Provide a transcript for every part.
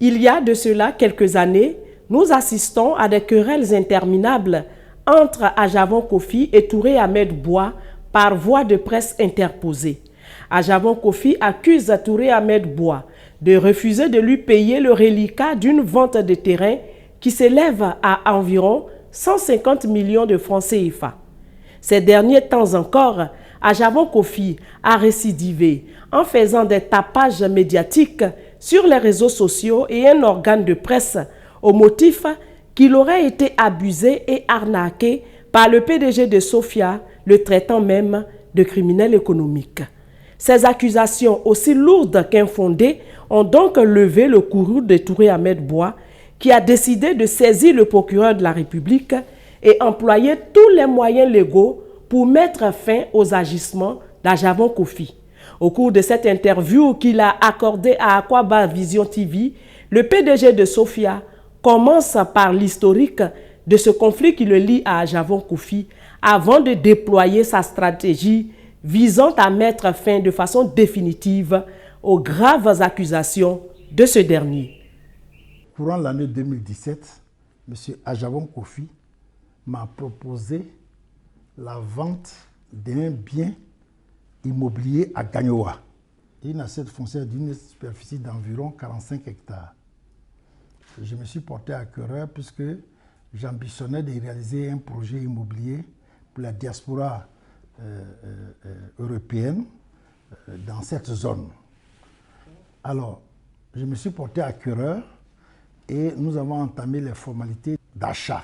Il y a de cela quelques années, nous assistons à des querelles interminables entre Ajavon Kofi et Touré Ahmed Bois par voie de presse interposée. Ajavon Kofi accuse Touré Ahmed Bois de refuser de lui payer le reliquat d'une vente de terrain qui s'élève à environ 150 millions de francs CFA. Ces derniers temps encore, Ajavon Kofi a récidivé en faisant des tapages médiatiques sur les réseaux sociaux et un organe de presse au motif qu'il aurait été abusé et arnaqué par le PDG de Sofia, le traitant même de criminel économique. Ces accusations, aussi lourdes qu'infondées, ont donc levé le courroux de Touré Ahmed Bois, qui a décidé de saisir le procureur de la République et employer tous les moyens légaux pour mettre fin aux agissements d'Ajavon Kofi. Au cours de cette interview qu'il a accordée à Aquaba Vision TV, le PDG de Sofia commence par l'historique de ce conflit qui le lie à Ajavon Kofi avant de déployer sa stratégie visant à mettre fin de façon définitive aux graves accusations de ce dernier. Courant l'année 2017, M. Ajavon Kofi m'a proposé la vente d'un bien immobilier à Gagnoa, une assiette foncière d'une superficie d'environ 45 hectares. Je me suis porté à cœur puisque j'ambitionnais de réaliser un projet immobilier pour la diaspora européenne dans cette zone. Alors, je me suis porté à cœur et nous avons entamé les formalités d'achat.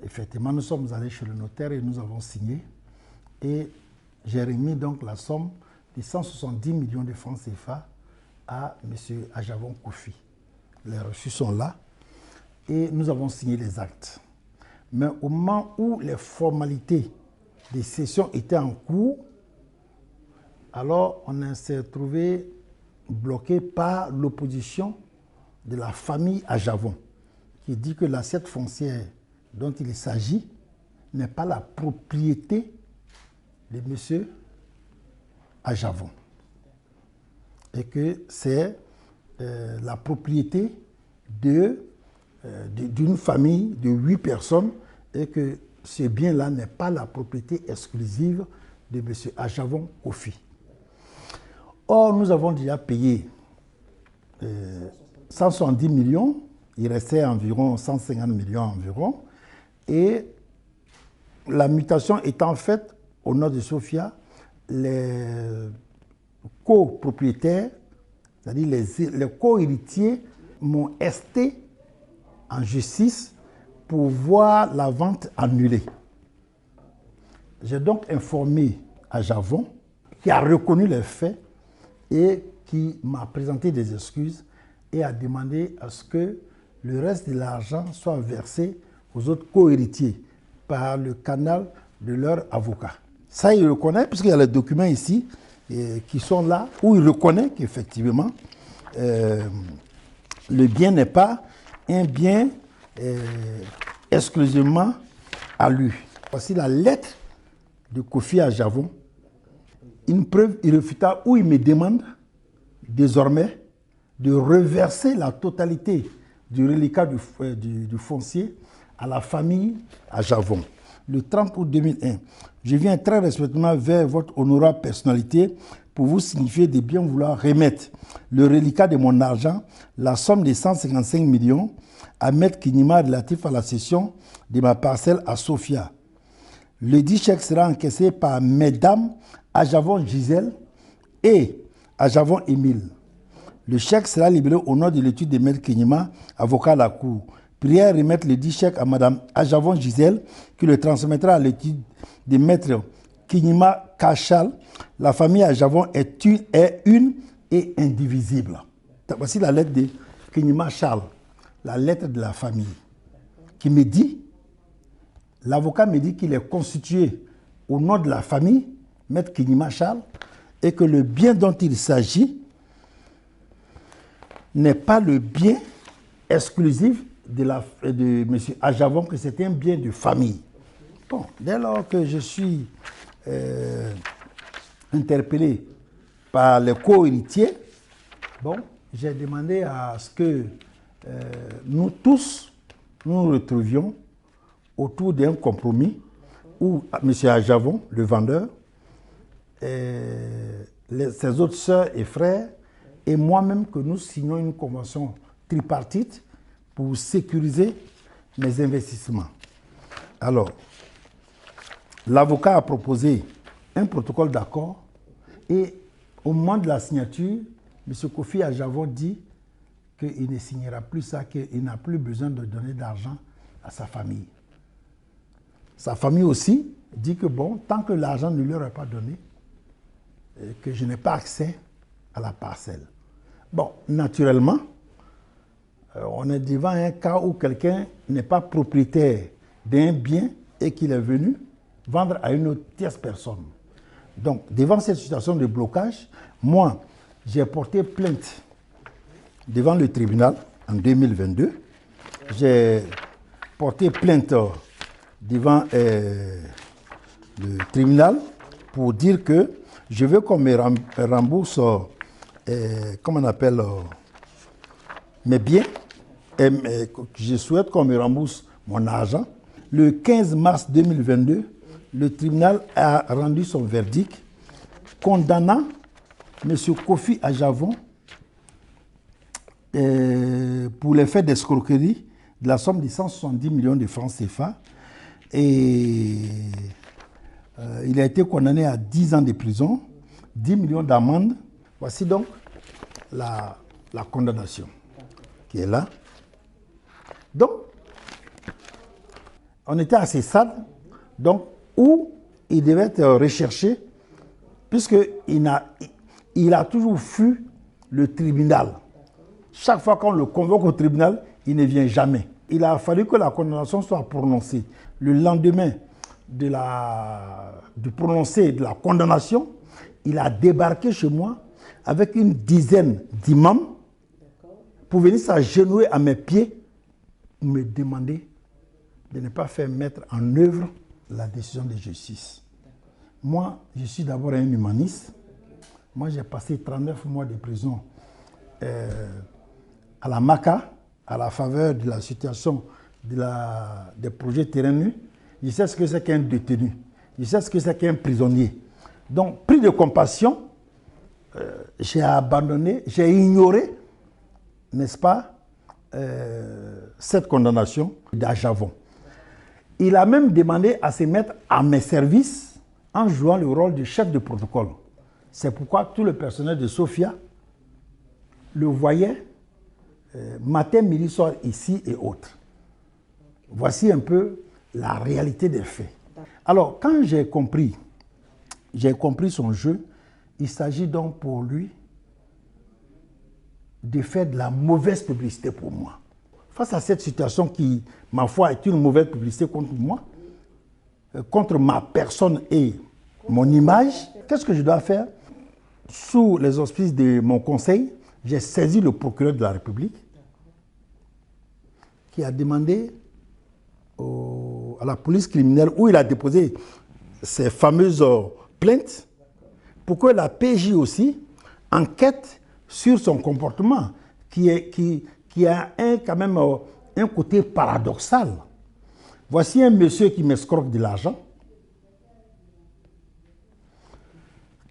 Effectivement, nous sommes allés chez le notaire et nous avons signé. Et j'ai remis donc la somme de 170 millions de francs CFA à M. Ajavon Kofi. Les reçus sont là et nous avons signé les actes. Mais au moment où les formalités des sessions étaient en cours, alors on s'est trouvé bloqué par l'opposition de la famille Ajavon, qui dit que l'assiette foncière dont il s'agit n'est pas la propriété de M. Ajavon et que c'est la propriété d'une famille de 8 personnes et que ce bien-là n'est pas la propriété exclusive de M. Ajavon Kofi. Or, nous avons déjà payé 170 millions, il restait environ 150 millions environ, et la mutation étant faite au nord de Sofia, les copropriétaires, c'est-à-dire les co-héritiers, m'ont esté en justice pour voir la vente annulée. J'ai donc informé Ajavon, qui a reconnu les faits et qui m'a présenté des excuses et a demandé à ce que le reste de l'argent soit versé aux autres co-héritiers par le canal de leur avocat. Ça, il reconnaît, puisqu'il y a les documents ici qui sont là, où il reconnaît qu'effectivement, le bien n'est pas un bien exclusivement à lui. Voici la lettre de Kofi Ajavon, une preuve irréfutable où il me demande désormais de reverser la totalité du reliquat du foncier à la famille Ajavon. Le 30 août 2001, je viens très respectueusement vers votre honorable personnalité pour vous signifier de bien vouloir remettre le reliquat de mon argent, la somme de 155 millions, à Maître Kinima relatif à la cession de ma parcelle à Sofia. Le dit chèque sera encaissé par Mesdames Ajavon Gisèle et Ajavon Émile. Le chèque sera libéré au nom de l'étude de Maître Kinima, avocat à la Cour. Prière remettre le dit chèque à Mme Ajavon Gisèle, qui le transmettra à l'étude de Maître Kinima Kachal. La famille Ajavon est une et indivisible. Voici la lettre de Kinima Charles, la lettre de la famille, qui me dit, l'avocat me dit qu'il est constitué au nom de la famille, Maître Kinima Charles, et que le bien dont il s'agit n'est pas le bien exclusif de M. Ajavon, que c'est un bien de famille. Bon, dès lors que je suis interpellé par les co-héritiers, bon, j'ai demandé à ce que nous tous, nous retrouvions autour d'un compromis où M. Ajavon, le vendeur, ses autres sœurs et frères, et moi-même, que nous signions une convention tripartite pour sécuriser mes investissements. Alors, l'avocat a proposé un protocole d'accord et au moment de la signature, M. Kofi Ajavon dit qu'il ne signera plus ça, qu'il n'a plus besoin de donner d'argent à sa famille. Sa famille aussi dit que bon, tant que l'argent ne leur est pas donné, que je n'ai pas accès à la parcelle. Bon, naturellement, on est devant un cas où quelqu'un n'est pas propriétaire d'un bien et qu'il est venu vendre à une autre tierce personne. Donc, devant cette situation de blocage, moi, j'ai porté plainte devant le tribunal en 2022. J'ai porté plainte devant le tribunal pour dire que je veux qu'on me rembourse, comment on appelle, mes biens. Et je souhaite qu'on me rembourse mon argent. Le 15 mars 2022, le tribunal a rendu son verdict condamnant M. Kofi Ajavon pour les faits d'escroquerie de la somme de 170 millions de francs CFA. Et il a été condamné à 10 ans de prison, 10 millions d'amende. Voici donc la condamnation qui est là. Donc, on était à ces stades, donc, où il devait être recherché, puisqu'il a toujours fui le tribunal. Chaque fois qu'on le convoque au tribunal, il ne vient jamais. Il a fallu que la condamnation soit prononcée. Le lendemain du prononcé de la condamnation, il a débarqué chez moi avec une dizaine d'imams pour venir s'agenouiller à mes pieds pour me demander de ne pas faire mettre en œuvre la décision de justice. Moi, je suis d'abord un humaniste. Moi, j'ai passé 39 mois de prison à la MACA, à la faveur de la situation des projets terrain nus. Je sais ce que c'est qu'un détenu. Je sais ce que c'est qu'un prisonnier. Donc, pris de compassion, j'ai abandonné, j'ai ignoré, n'est-ce pas, cette condamnation d'Ajavon. Il a même demandé à se mettre à mes services en jouant le rôle de chef de protocole. C'est pourquoi tout le personnel de Sophia le voyait matin, midi, soir, ici et autres. Voici un peu la réalité des faits. Alors, quand j'ai compris son jeu, il s'agit donc pour lui de faire de la mauvaise publicité pour moi. Face à cette situation qui, ma foi, est une mauvaise publicité contre moi, contre ma personne et mon image, qu'est-ce que je dois faire? Sous les auspices de mon conseil, j'ai saisi le procureur de la République qui a demandé à la police criminelle où il a déposé ces fameuses plaintes pour que la PJ aussi enquête sur son comportement qui a quand même un côté paradoxal. Voici un monsieur qui m'escroque de l'argent,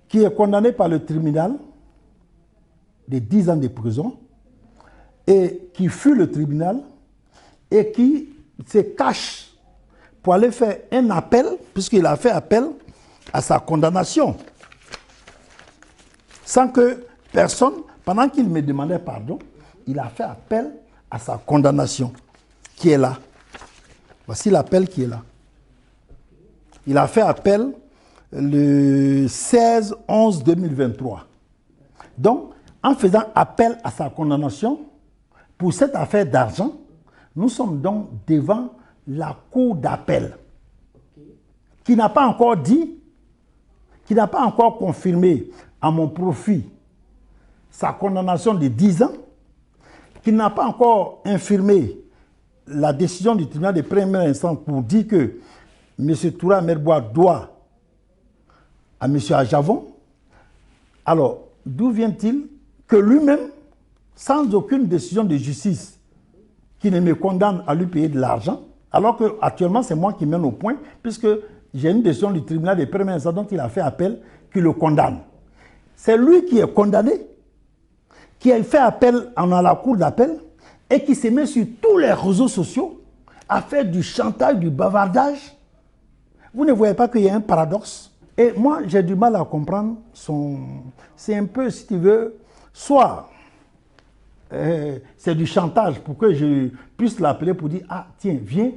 qui est condamné par le tribunal de 10 ans de prison et qui fuit le tribunal et qui se cache pour aller faire un appel, puisqu'il a fait appel à sa condamnation. Sans que personne, pendant qu'il me demandait pardon, il a fait appel à sa condamnation, qui est là. Voici l'appel qui est là. Il a fait appel le 16/11/2023. Donc, en faisant appel à sa condamnation, pour cette affaire d'argent, nous sommes donc devant la cour d'appel, qui n'a pas encore dit, qui n'a pas encore confirmé à mon profit sa condamnation de 10 ans, qui n'a pas encore infirmé la décision du tribunal de première instance pour dire que M. Toura Merbois doit à M. Ajavon. Alors, d'où vient-il que lui-même sans aucune décision de justice qui ne me condamne à lui payer de l'argent, alors qu'actuellement c'est moi qui mène au point, puisque j'ai une décision du tribunal de première instance dont il a fait appel qui le condamne. C'est lui qui est condamné, qui a fait appel à la cour d'appel et qui se met sur tous les réseaux sociaux à faire du chantage, du bavardage. Vous ne voyez pas qu'il y a un paradoxe? Et moi, j'ai du mal à comprendre son... C'est un peu, si tu veux, soit c'est du chantage pour que je puisse l'appeler pour dire « Ah, tiens, viens,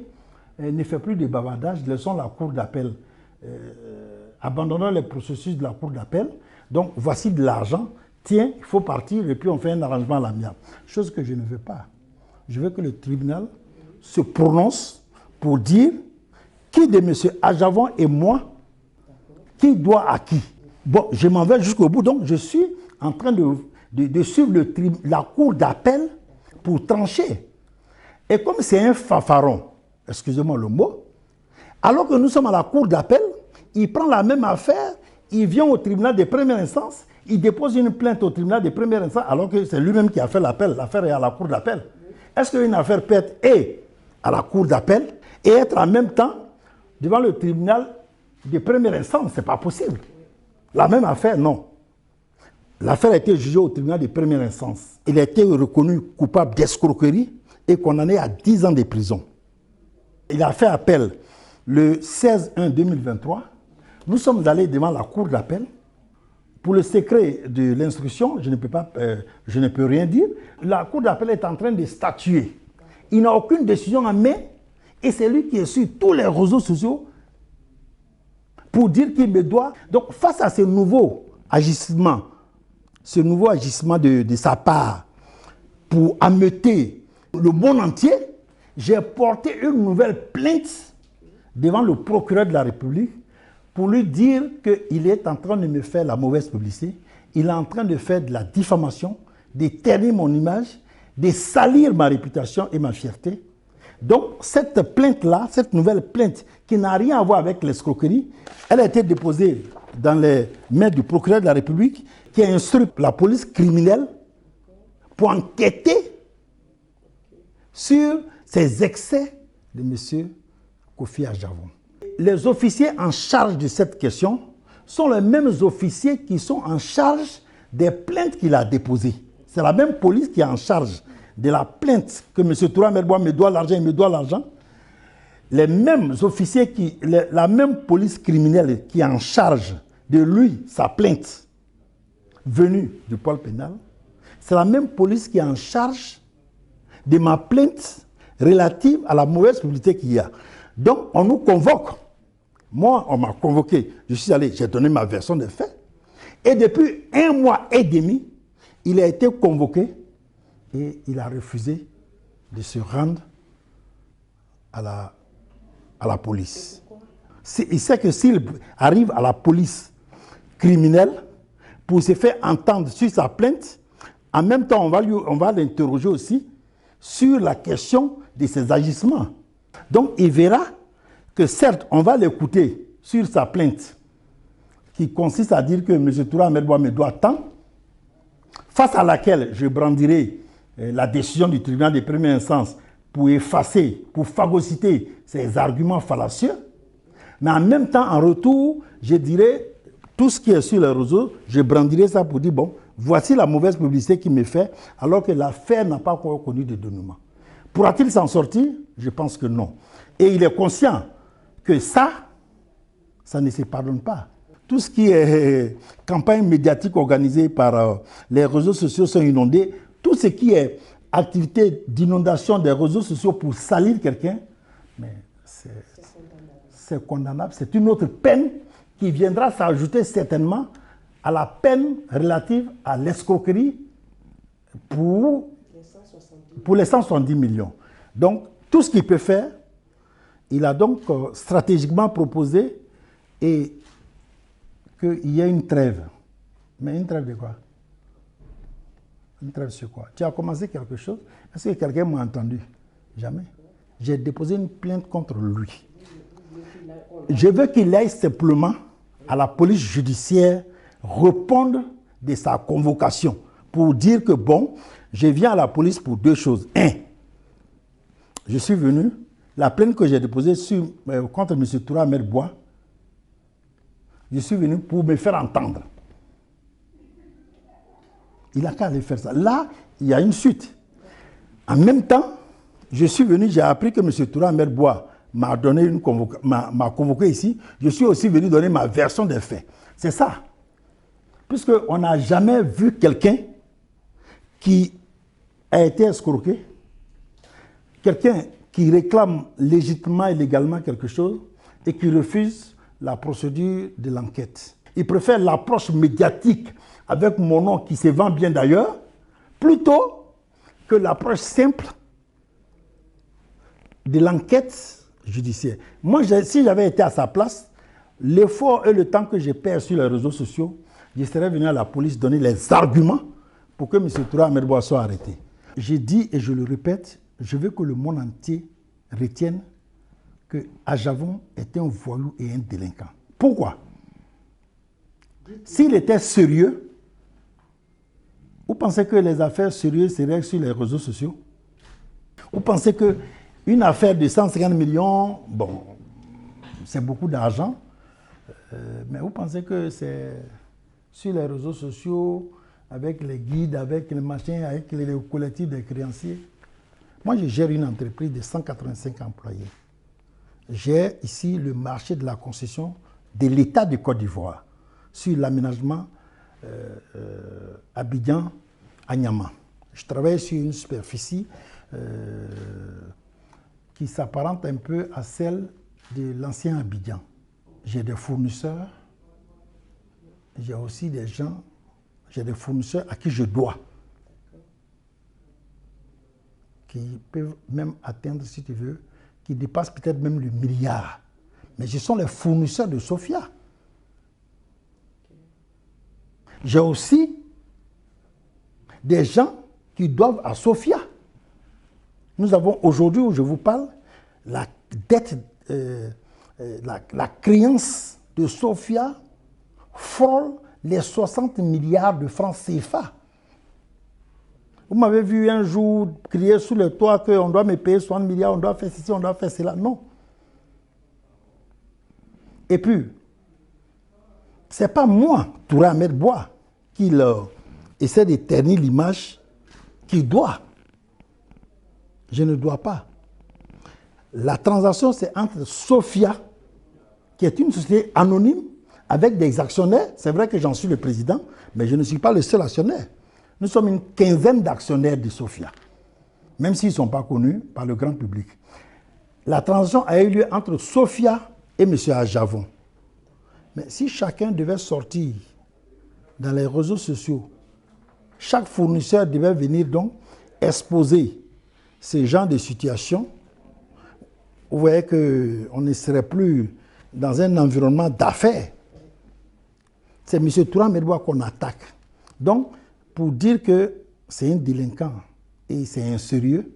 ne fais plus de bavardage, laissons la cour d'appel, abandonnons les processus de la cour d'appel, donc voici de l'argent, tiens, il faut partir et puis on fait un arrangement à l'amiable. » Chose que je ne veux pas. Je veux que le tribunal se prononce pour dire qui de M. Aljavon et moi, qui doit à qui. Bon, je m'en vais jusqu'au bout, donc je suis en train de suivre la cour d'appel pour trancher. Et comme c'est un fanfaron, excusez-moi le mot, alors que nous sommes à la cour d'appel, il prend la même affaire, il vient au tribunal de première instance, il dépose une plainte au tribunal de première instance, alors que c'est lui-même qui a fait l'appel, l'affaire est à la cour d'appel. Est-ce qu'une affaire peut être à la cour d'appel et être en même temps devant le tribunal de première instance? Ce n'est pas possible. La même affaire, non. L'affaire a été jugée au tribunal de première instance. Il a été reconnu coupable d'escroquerie et condamné à 10 ans de prison. Il a fait appel le 16/1/2023. Nous sommes allés devant la cour d'appel. Pour le secret de l'instruction, je ne peux rien dire. La cour d'appel est en train de statuer. Il n'a aucune décision en main et c'est lui qui est sur tous les réseaux sociaux pour dire qu'il me doit. Donc, face à ce nouveau agissement de sa part pour ameuter le monde entier, j'ai porté une nouvelle plainte devant le procureur de la République pour lui dire qu'il est en train de me faire la mauvaise publicité, il est en train de faire de la diffamation, de ternir mon image, de salir ma réputation et ma fierté. Donc, cette plainte-là, cette nouvelle plainte qui n'a rien à voir avec l'escroquerie, elle a été déposée dans les mains du procureur de la République qui a instruit la police criminelle pour enquêter sur ces excès de M. Kofi Aljavon. Les officiers en charge de cette question sont les mêmes officiers qui sont en charge des plaintes qu'il a déposées. C'est la même police qui est en charge de la plainte que M. Toura Merbois me doit l'argent, il me doit l'argent. Les mêmes officiers, la même police criminelle qui est en charge de lui, sa plainte venue du pôle pénal, c'est la même police qui est en charge de ma plainte relative à la mauvaise publicité qu'il y a. Donc, on nous convoque. Moi, on m'a convoqué. Je suis allé, j'ai donné ma version des faits. Et depuis 1 mois et demi, il a été convoqué et il a refusé de se rendre à la police. Il sait que s'il arrive à la police criminelle pour se faire entendre sur sa plainte, en même temps, on va l'interroger aussi sur la question de ses agissements. Donc, il verra que certes, on va l'écouter sur sa plainte qui consiste à dire que M. Toura Merbois me doit tant, face à laquelle je brandirai la décision du tribunal de première instance pour effacer, pour phagocyter ces arguments fallacieux. Mais en même temps, en retour, je dirais tout ce qui est sur les réseaux, je brandirai ça pour dire, bon, voici la mauvaise publicité qu'il me fait, alors que l'affaire n'a pas encore connu de dénouement. Pourra-t-il s'en sortir? Je pense que non. Et il est conscient que ça ne se pardonne pas. Tout ce qui est campagne médiatique organisée par les réseaux sociaux sont inondés. Tout ce qui est activité d'inondation des réseaux sociaux pour salir quelqu'un, mais c'est condamnable. C'est une autre peine qui viendra s'ajouter certainement à la peine relative à l'escroquerie pour les 170 millions. Donc, tout ce qu'il peut faire, il a donc stratégiquement proposé et qu'il y ait une trêve. Mais une trêve de quoi? Une trêve sur quoi? Tu as commencé quelque chose? Est-ce que quelqu'un m'a entendu? Jamais. J'ai déposé une plainte contre lui. Je veux qu'il aille simplement à la police judiciaire répondre de sa convocation pour dire que bon, Je viens à la police pour deux choses. Un, je suis venu, la plainte que j'ai déposée contre M. Toura Ahmed Bois, je suis venu pour me faire entendre. Il n'a qu'à aller faire ça. Là, il y a une suite. En même temps, je suis venu, j'ai appris que M. Toura Ahmed Bois m'a convoqué ici. Je suis aussi venu donner ma version des faits. C'est ça. Puisqu'on n'a jamais vu quelqu'un qui a été escroqué, quelqu'un qui réclame légitimement et légalement quelque chose et qui refuse la procédure de l'enquête. Il préfère l'approche médiatique avec mon nom qui se vend bien d'ailleurs, plutôt que l'approche simple de l'enquête judiciaire. Moi, si j'avais été à sa place, l'effort et le temps que j'ai perdu sur les réseaux sociaux, je serais venu à la police donner les arguments pour que M. Toura Ahmed Bois soit arrêté. J'ai dit et je le répète, je veux que le monde entier retienne que Ajavon était un voyou et un délinquant. Pourquoi? S'il était sérieux, vous pensez que les affaires sérieuses seraient sur les réseaux sociaux? Vous pensez qu'une affaire de 150 millions, bon, c'est beaucoup d'argent, mais vous pensez que c'est sur les réseaux sociaux, avec les guides, avec les machins, avec les collectifs des créanciers? Moi, je gère une entreprise de 185 employés. J'ai ici le marché de la concession de l'État de Côte d'Ivoire sur l'aménagement Abidjan à Niama. Je travaille sur une superficie qui s'apparente un peu à celle de l'ancien Abidjan. J'ai des fournisseurs, j'ai aussi des gens, j'ai des fournisseurs à qui je dois, qui peuvent même atteindre, si tu veux, qui dépassent peut-être même le milliard. Mais ce sont les fournisseurs de Sofia. J'ai aussi des gens qui doivent à Sofia. Nous avons aujourd'hui, où je vous parle, la dette, la créance de Sofia frôle les 60 milliards de francs CFA. Vous m'avez vu un jour crier sous le toit qu'on doit me payer 60 milliards, on doit faire ceci, on doit faire cela. Non. Et puis, ce n'est pas moi, Toura Ahmed Bois, qui essaie de ternir l'image, qui doit. Je ne dois pas. La transaction, c'est entre Sofia, qui est une société anonyme, avec des actionnaires. C'est vrai que j'en suis le président, mais je ne suis pas le seul actionnaire. Nous sommes une quinzaine d'actionnaires de Sofia, même s'ils ne sont pas connus par le grand public. La transaction a eu lieu entre Sofia et M. Ajavon. Mais si chacun devait sortir dans les réseaux sociaux, chaque fournisseur devait venir donc exposer ce genre de situation, vous voyez qu'on ne serait plus dans un environnement d'affaires. C'est M. Toura Ahmed Bois qu'on attaque. Donc, pour dire que c'est un délinquant et c'est un sérieux,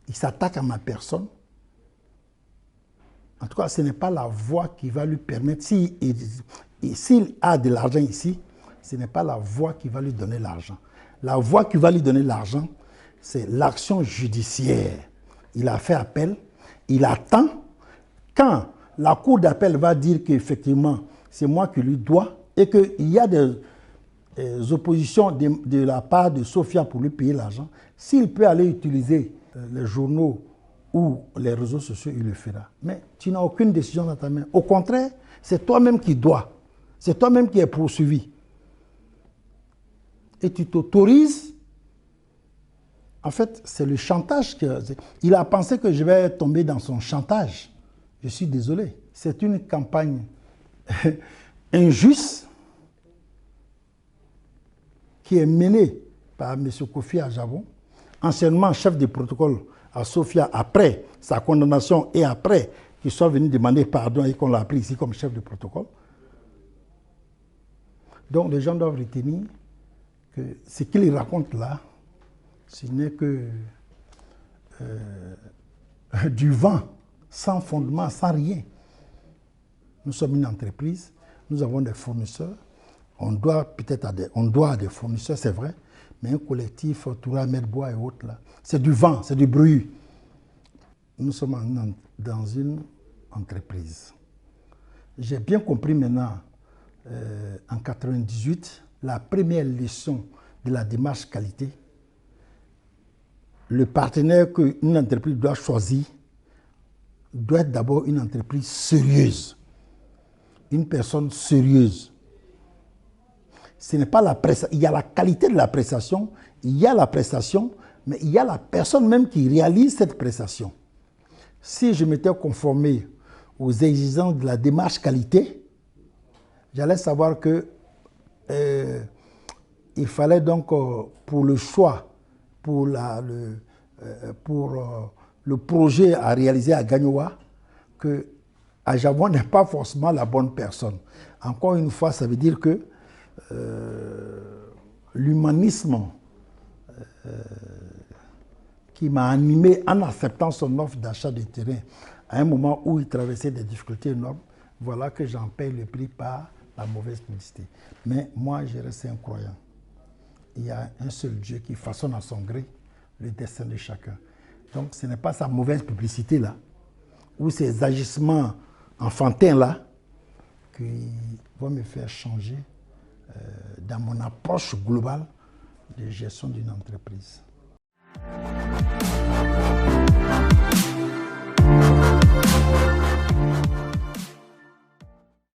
il s'attaque à ma personne. En tout cas, ce n'est pas la voie qui va lui permettre, s'il a de l'argent ici, ce n'est pas la voie qui va lui donner l'argent. La voie qui va lui donner l'argent, c'est l'action judiciaire. Il a fait appel, il attend. Quand la cour d'appel va dire qu'effectivement, c'est moi qui lui dois et qu'il y a des oppositions de la part de Sofia pour lui payer l'argent, s'il peut aller utiliser les journaux ou les réseaux sociaux, il le fera. Mais tu n'as aucune décision dans ta main. Au contraire, c'est toi-même qui dois. C'est toi-même qui es poursuivi. Et tu t'autorises. En fait, c'est le chantage. Il a pensé que je vais tomber dans son chantage. Je suis désolé. C'est une campagne injuste qui est menée par M. Kofi Ajavon, anciennement chef de protocole à Sofia, après sa condamnation et après qu'il soit venu demander pardon et qu'on l'a appris ici comme chef de protocole. Donc les gens doivent retenir que ce qu'il raconte là, ce n'est que du vent, sans fondement, sans rien. Nous sommes une entreprise, nous avons des fournisseurs, On doit peut-être à des fournisseurs, c'est vrai, mais un collectif, Toura, Medbois et autres, là, c'est du vent, c'est du bruit. Nous sommes dans une entreprise. J'ai bien compris maintenant, en 1998, la première leçon de la démarche qualité, le partenaire qu'une entreprise doit choisir doit être d'abord une entreprise sérieuse, une personne sérieuse. Ce n'est pas la prestation, il y a la qualité de la prestation, il y a la prestation, mais il y a la personne même qui réalise cette prestation. Si je m'étais conformé aux exigences de la démarche qualité, j'allais savoir que il fallait donc pour le choix, pour le projet à réaliser à Gagnoa, que Ajavon n'est pas forcément la bonne personne. Encore une fois, ça veut dire que l'humanisme qui m'a animé en acceptant son offre d'achat de terrain à un moment où il traversait des difficultés énormes, voilà que j'en paye le prix par la mauvaise publicité. Mais moi, je reste un croyant. Il y a un seul Dieu qui façonne à son gré le destin de chacun. Donc ce n'est pas sa mauvaise publicité là, ou ses agissements enfantins là, qui vont me faire changer dans mon approche globale de gestion d'une entreprise.